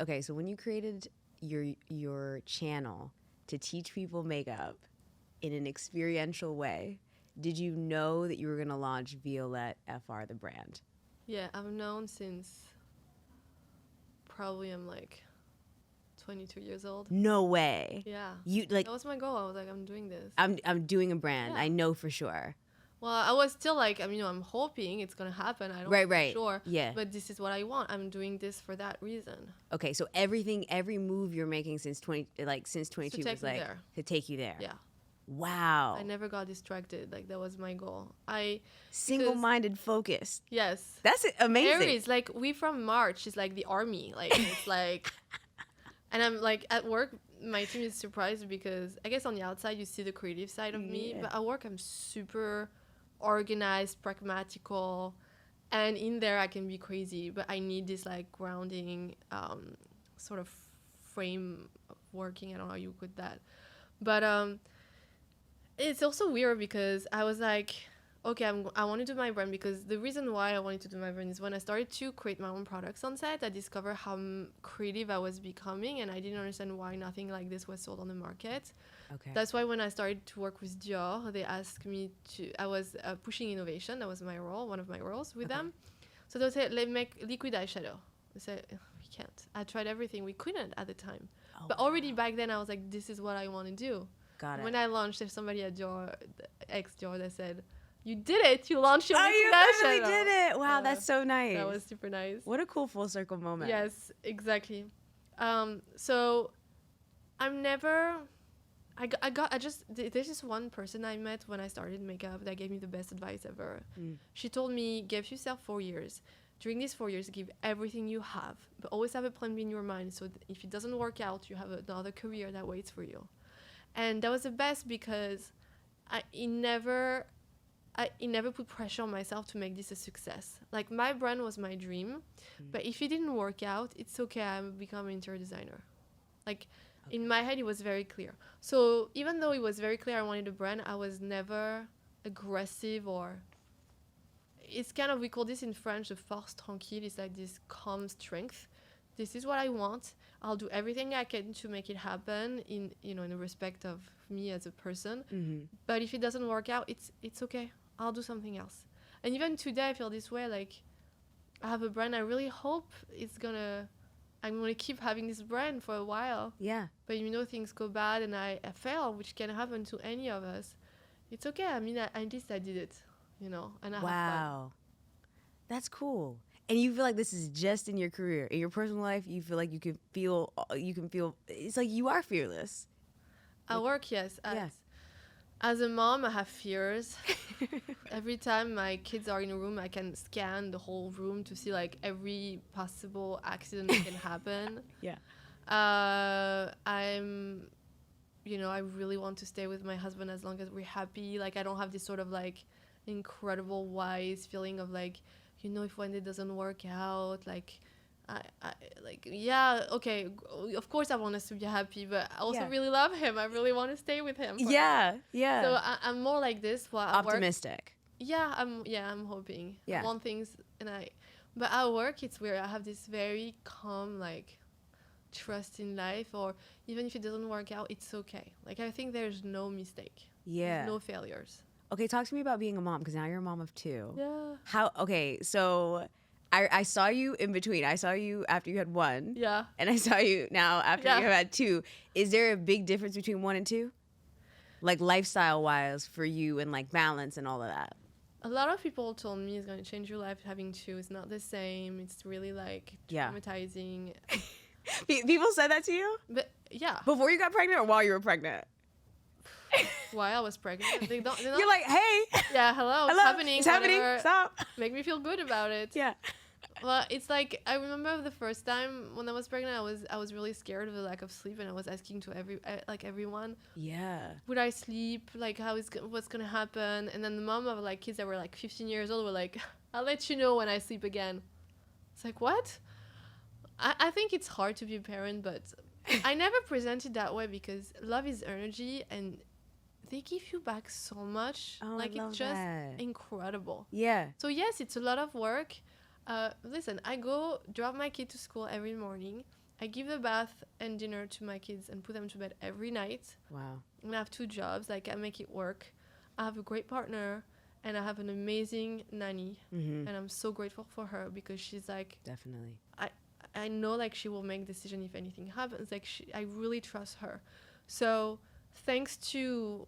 okay, so when you created your channel to teach people makeup in an experiential way, did you know that you were going to launch Violette FR, the brand? Yeah, I've known since probably I'm like 22 years old. No way. Yeah. You like That was my goal. I was like, I'm doing this. I'm doing a brand. Yeah. I know for sure. Well, I was still like, I mean, I'm hoping it's going to happen. I don't Right, know right. for sure. Yeah. But this is what I want. I'm doing this for that reason. Okay, so every move you're making since 22 take was me like there. to take you there. Yeah. Wow. I never got distracted. Like, that was my goal. Single-minded, focused. Yes. That's amazing. Aries, like, we from March is like the army. Like, it's like, and I'm like, at work, my team is surprised because I guess on the outside you see the creative side of me, but at work I'm super organized, pragmatical, and in there I can be crazy, but I need this like grounding sort of frame of working. I don't know how you put that, but it's also weird because I was like, okay, I want to do my brand, because the reason why I wanted to do my brand is when I started to create my own products on set, I discovered how creative I was becoming, and I didn't understand why nothing like this was sold on the market. Okay. That's why when I started to work with Dior, they asked me to, I was pushing innovation. That was my role, one of my roles with them. So they said, let's make liquid eyeshadow. I said, we can't. I tried everything. We couldn't at the time. But already back then I was like, this is what I want to do. Got it. When I launched, there's somebody at Dior, ex-Dior, that said, you did it. You launched your liquid you eyeshadow. finally did it. Wow, that's so nice. That was super nice. What a cool full circle moment. Yes, exactly. So I'm never... there's just one person I met when I started makeup that gave me the best advice ever. She told me, give yourself 4 years. During these 4 years, give everything you have, but always have a plan B in your mind. So if it doesn't work out, you have another career that waits for you. And that was the best because it never put pressure on myself to make this a success. Like, my brand was my dream, but if it didn't work out, it's okay. I will become an interior designer. Like, in my head, it was very clear. So even though it was very clear I wanted a brand, I was never aggressive, or it's kind of, we call this in French the force tranquille. It's like this calm strength. This is what I want. I'll do everything I can to make it happen in the respect of me as a person. Mm-hmm. But if it doesn't work out, it's okay. I'll do something else. And even today, I feel this way. Like, I have a brand. I really hope I'm gonna keep having this brand for a while. Yeah. But things go bad and I fail, which can happen to any of us. It's okay. I mean, at least I did it, and I have fun. Wow. That's cool. And you feel like this is just in your career. In your personal life, you feel like you can feel, it's like you are fearless. At work, yes. Yeah. As a mom, I have fears. Every time my kids are in a room, I can scan the whole room to see like every possible accident that can happen. Yeah. I really want to stay with my husband as long as we're happy. Like, I don't have this sort of like incredible wise feeling of like, if one day doesn't work out, like, okay, of course I want us to be happy, but I also really love him. I really want to stay with him. Yeah. So I'm more like this. While optimistic. I'm hoping. Yeah. I want things, but at work it's weird. I have this very calm, like, trust in life, or even if it doesn't work out, it's okay. Like, I think there's no mistake. Yeah. There's no failures. Okay, talk to me about being a mom, because now you're a mom of 2. Yeah. So I saw you in between. I saw you after you had 1. Yeah. And I saw you now after you had 2. Is there a big difference between 1 and 2? Like, lifestyle-wise for you, and like balance and all of that? A lot of people told me it's going to change your life having 2. It's not the same. It's really like traumatizing. People said that to you? But yeah. Before you got pregnant or while you were pregnant? While I was pregnant. They don't, You're like, hey. Yeah, hello. It's happening. It's happening. Whatever. Stop. Make me feel good about it. Yeah. Well, it's like, I remember the first time when I was pregnant, I was really scared of the lack of sleep, and I was asking to everyone. Yeah. Would I sleep? Like, what's gonna happen? And then the mom of like kids that were like 15 years old were like, I'll let you know when I sleep again. It's like, what? I think it's hard to be a parent, but I never presented that way, because love is energy, and they give you back so much. Like, it's just incredible. Yeah. So yes, it's a lot of work. Listen, I go drop my kid to school every morning. I give the bath and dinner to my kids and put them to bed every night. Wow. And I have 2 jobs. Like, I make it work. I have a great partner, and I have an amazing nanny. Mm-hmm. And I'm so grateful for her because she's like, Definitely. I know like she will make decision if anything happens. Like, I really trust her. So thanks to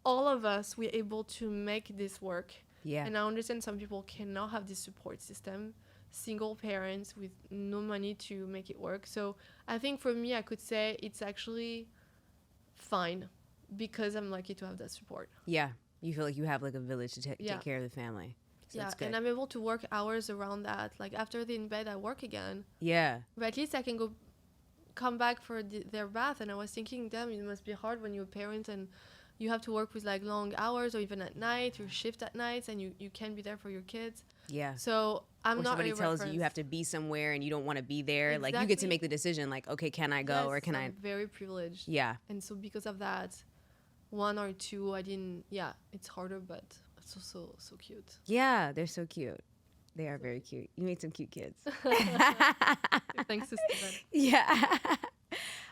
all of us, we're able to make this work. Yeah. And I understand some people cannot have this support system, single parents with no money to make it work. So I think for me, I could say it's actually fine because I'm lucky to have that support. Yeah. You feel like you have like a village to Yeah. take care of the family. So Yeah, that's good. and I'm able to work hours around that. Like, after they're in bed, I work again. Yeah. But at least I can come back for their bath. And I was thinking, damn, it must be hard when you're a parent and you have to work with like long hours or even at night, your shift at nights, and you can't be there for your kids. Yeah. So I'm or not somebody a tells reference. you have to be somewhere and you don't want to be there. Like, you get to Exactly. make the decision, like, okay, can I go Yes, or can I'm very privileged. Yeah. And so because of that, 1 or 2, I didn't. Yeah, it's harder, but it's also so cute. Yeah, they're so cute. They are very cute. You made some cute kids. Thanks to Steven. Yeah.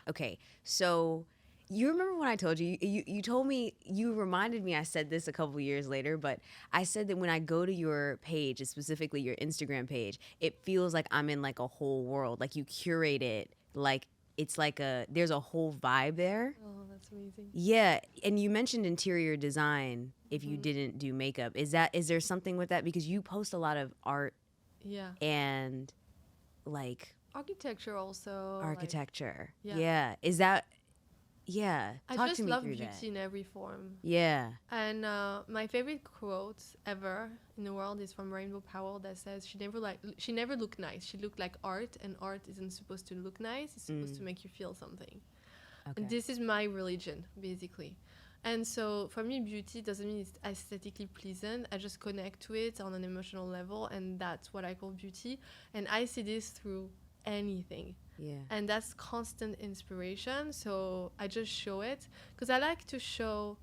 Okay, so you remember when I told you, you told me, you reminded me, I said this a couple years later, but I said that when I go to your page, specifically your Instagram page, it feels like I'm in like a whole world. Like, you curate it, like it's like there's a whole vibe there. Oh, that's amazing. Yeah, and you mentioned interior design if you didn't do makeup. Is there something with that? Because you post a lot of art Yeah. and like Architecture also. architecture. yeah. Yeah. Is that yeah. I Talk just to me love through beauty that. in every form. Yeah. And my favorite quote ever in the world is from Rainbow Powell that says she never looked nice. She looked like art, and art isn't supposed to look nice. It's supposed to make you feel something. Okay. And this is my religion, basically. And so for me, beauty doesn't mean it's aesthetically pleasant. I just connect to it on an emotional level, and that's what I call beauty. And I see this through anything. Yeah. And that's constant inspiration. So I just show it because I like to show,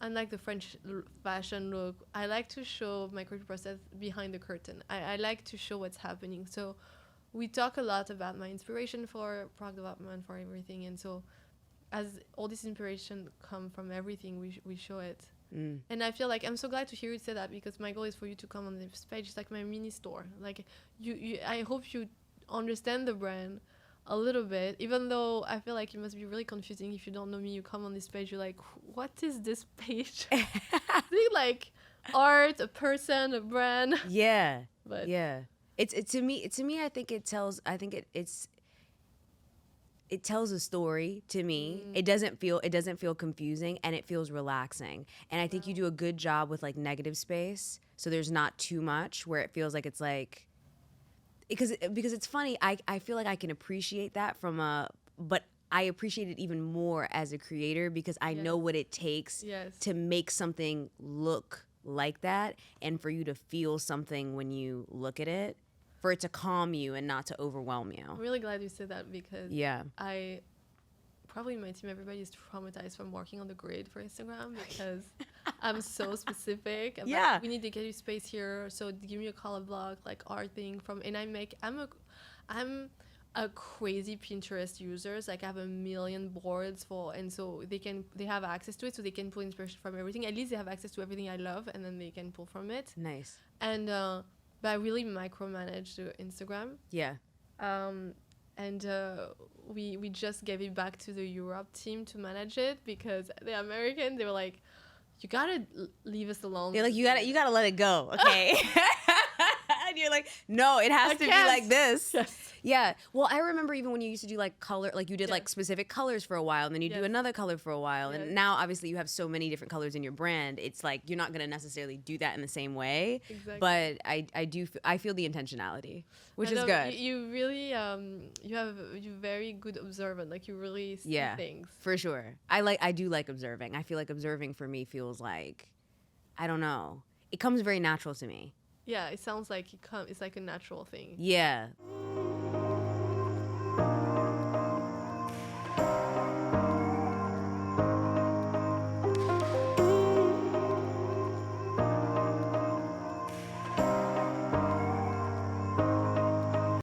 unlike the French fashion look, I like to show my creative process behind the curtain. I like to show what's happening. So we talk a lot about my inspiration for product development, for everything. And so as all this inspiration come from everything, we show it. And I feel like I'm so glad to hear you say that, because my goal is for you to come on this page. It's like my mini store. Like I hope you understand the brand a little bit, even though I feel like it must be really confusing if you don't know me. You come on this page, you're like, what is this page? Is it like art, a person, a brand? Yeah. But yeah. It's to me I think it tells it tells a story to me. It doesn't feel confusing, and it feels relaxing. And I think you do a good job with like negative space, so there's not too much where it feels like it's like, because it's funny, I feel like I can appreciate that but I appreciate it even more as a creator, because I know what it takes to make something look like that, and for you to feel something when you look at it, for it to calm you and not to overwhelm you. I'm really glad you said that, because Yeah. I probably my team, everybody is traumatized from working on the grid for Instagram, because I'm so specific. I'm Yeah. like, we need to get you space here, so give me a color block, like art thing from, and I'm a crazy Pinterest users. Like, I have a million boards and so they have access to it, so they can pull inspiration from everything. At least they have access to everything I love, and then they can pull from it. Nice. And but I really micromanage the Instagram. Yeah. And we just gave it back to the Europe team to manage it, because the American, they were like, you gotta leave us alone. They're like, you gotta let it go, okay? And you're like, no, it has to be like this. Yes. Yeah. Well, I remember even when you used to do like color, like you did like specific colors for a while, and then you do another color for a while. And now obviously you have so many different colors in your brand. It's like, you're not going to necessarily do that in the same way. Exactly. But I feel the intentionality, which is good. You really, you're very good observant. Like, you really see things. For sure. I do like observing. I feel like observing for me feels like, I don't know. It comes very natural to me. Yeah, it sounds like it's like a natural thing. Yeah.